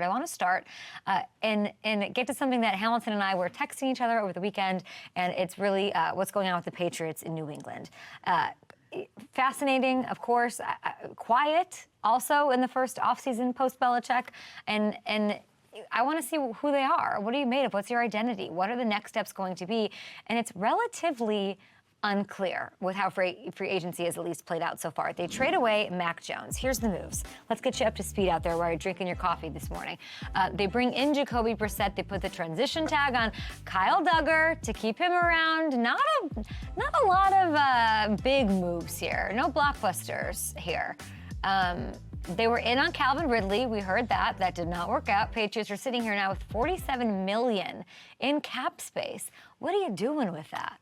I want to start and get to something that Hamilton and I were texting each other over the weekend, and it's really what's going on with the Patriots in New England. Fascinating, of course, quiet also in the first offseason post-Belichick, and I want to see who they are. What are you made of? What's your identity? What are the next steps going to be? And it's relatively unclear with how free agency has at least played out so far. They trade away Mac Jones. Here's the moves. Let's get you up to speed out there while you're drinking your coffee this morning. They bring in Jacoby Brissett. They put the transition tag on Kyle Duggar to keep him around. Not a lot of big moves here. No blockbusters here. They were in on Calvin Ridley. We heard that. That did not work out. Patriots are sitting here now with $47 million in cap space. What are you doing with that?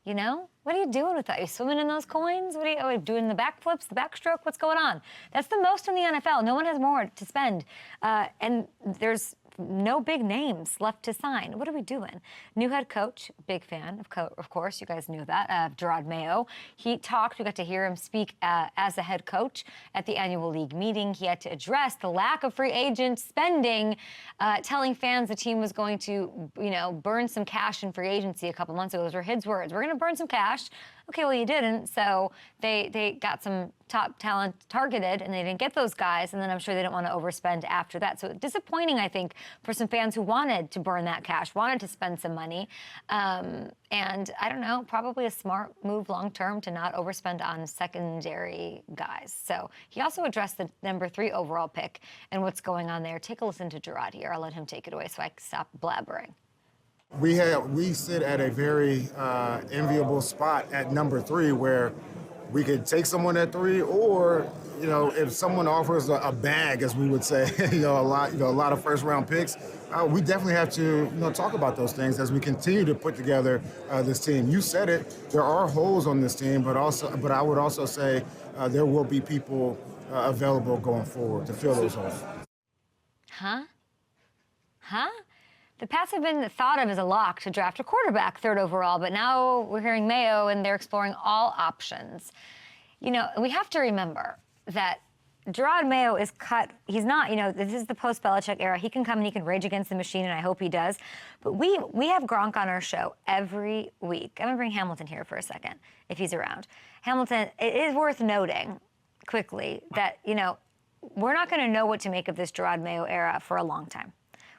You know, what are you doing with that? Are you swimming in those coins? What are you doing the backflips, the backstroke? What's going on? That's the most in the NFL. No one has more to spend. And there's no big names left to sign. What are we doing? New head coach, big fan, of course. You guys knew that, Gerod Mayo. He talked. We got to hear him speak as a head coach at the annual league meeting. He had to address the lack of free agent spending, telling fans the team was going to, burn some cash in free agency a couple months ago. Those were his words. We're going to burn some cash. Okay, well, you didn't. So they got some top talent targeted, and they didn't get those guys. And then I'm sure they didn't want to overspend after that. So disappointing, I think, for some fans who wanted to burn that cash, wanted to spend some money. And I don't know, probably a smart move long-term to not overspend on secondary guys. So he also addressed the number 3 overall pick and what's going on there. Take a listen to Gerod here. I'll let him take it away so I can stop blabbering. We sit at a very enviable spot at number 3 where we could take someone at 3, or if someone offers a bag, as we would say, a lot of first-round picks, we definitely have to talk about those things as we continue to put together this team. You said it. There are holes on this team, but I would also say there will be people available going forward to fill those holes. Huh? The Pats have been thought of as a lock to draft a quarterback 3rd overall, but now we're hearing Mayo, and they're exploring all options. We have to remember that Gerod Mayo is cut. He's not, this is the post-Belichick era. He can come and he can rage against the machine, and I hope he does. But we have Gronk on our show every week. I'm going to bring Hamilton here for a second, if he's around. Hamilton, it is worth noting quickly that, we're not going to know what to make of this Gerod Mayo era for a long time.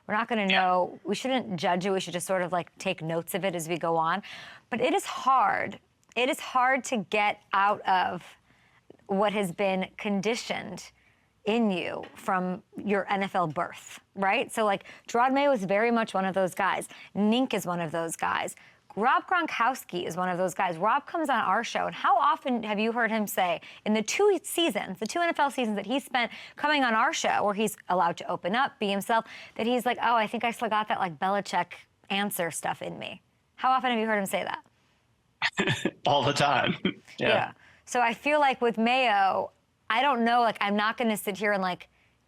We're not going to know. We shouldn't judge it. We should just sort of take notes of it as we go on. But it is hard. It is hard to get out of what has been conditioned in you from your NFL birth, right? So Gerod Mayo is very much one of those guys. Nink is one of those guys. Rob Gronkowski is one of those guys. Rob comes on our show, and how often have you heard him say in the 2 NFL seasons that he spent coming on our show, where he's allowed to open up, be himself, that he's like, oh, I think I still got that Belichick answer stuff in me. How often have you heard him say that? All the time. Yeah. So I feel like with Mayo, I don't know, I'm not going to sit here and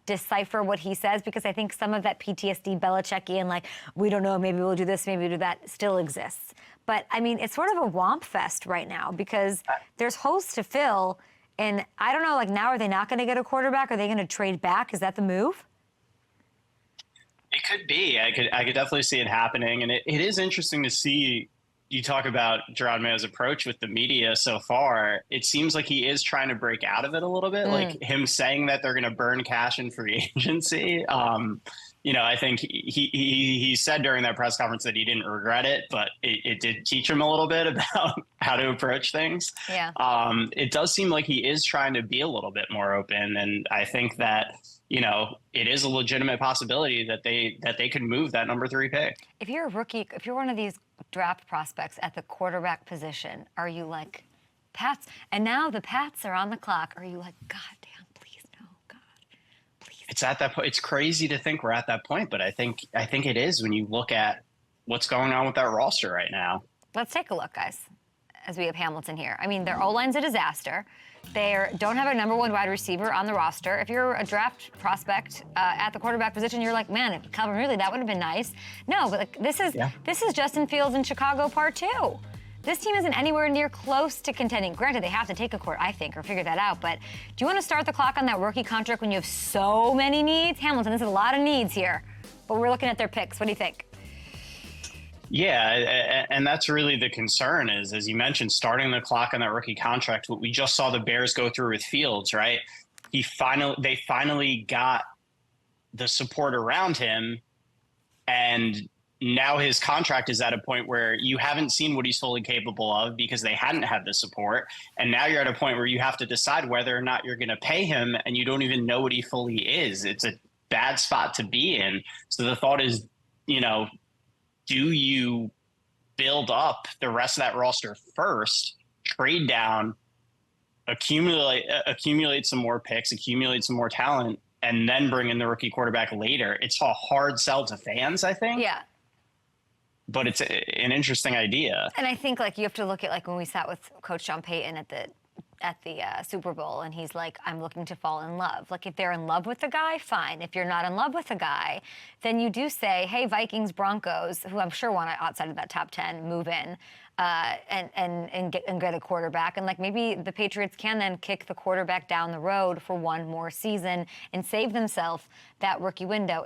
decipher what he says, because I think some of that PTSD Belichickian, we don't know, maybe we'll do this, maybe we'll do that, still exists. But, it's sort of a womp fest right now, because there's holes to fill, and I don't know, now are they not going to get a quarterback? Are they going to trade back? Is that the move? It could be. I could definitely see it happening, and it is interesting to see. You talk about Gerod Mayo's approach with the media so far. It seems like he is trying to break out of it a little bit, like him saying that they're going to burn cash in free agency. I think he said during that press conference that he didn't regret it, but it did teach him a little bit about how to approach things. Yeah. It does seem like he is trying to be a little bit more open, and I think that it is a legitimate possibility that they could move that number 3 pick. If you're a rookie, if you're one of these draft prospects at the quarterback position, are you like, Pats? And now the Pats are on the clock. Are you like, God damn, please no, God, please? It's at that point. It's crazy to think we're at that point, but I think it is when you look at what's going on with that roster right now. Let's take a look, guys, as we have Hamilton here. Their O-line's a disaster. They don't have a number 1 wide receiver on the roster. If you're a draft prospect at the quarterback position, you're like, man, if Calvin Ridley, that would have been nice. No, but this is Justin Fields in Chicago Part 2. this team isn't anywhere near close to contending. Granted, they have to take a court, I think, or figure that out. But do you want to start the clock on that rookie contract when you have so many needs? Hamilton, this is a lot of needs here. But we're looking at their picks. What do you think? Yeah, and that's really the concern is, as you mentioned, starting the clock on that rookie contract. What we just saw the Bears go through with Fields, right? They finally got the support around him, and now his contract is at a point where you haven't seen what he's fully capable of because they hadn't had the support. And now you're at a point where you have to decide whether or not you're going to pay him, and you don't even know what he fully is. It's a bad spot to be in. So the thought is, do you build up the rest of that roster first, trade down, accumulate some more picks, accumulate some more talent, and then bring in the rookie quarterback later? It's a hard sell to fans, I think. Yeah. But it's an interesting idea. And I think you have to look at when we sat with Coach Sean Payton at the Super Bowl, and he's like, I'm looking to fall in love. If they're in love with the guy, fine. If you're not in love with the guy, then you do say, hey, Vikings, Broncos, who I'm sure want to, outside of that top 10, move in and get a quarterback. And maybe the Patriots can then kick the quarterback down the road for one more season and save themselves that rookie window.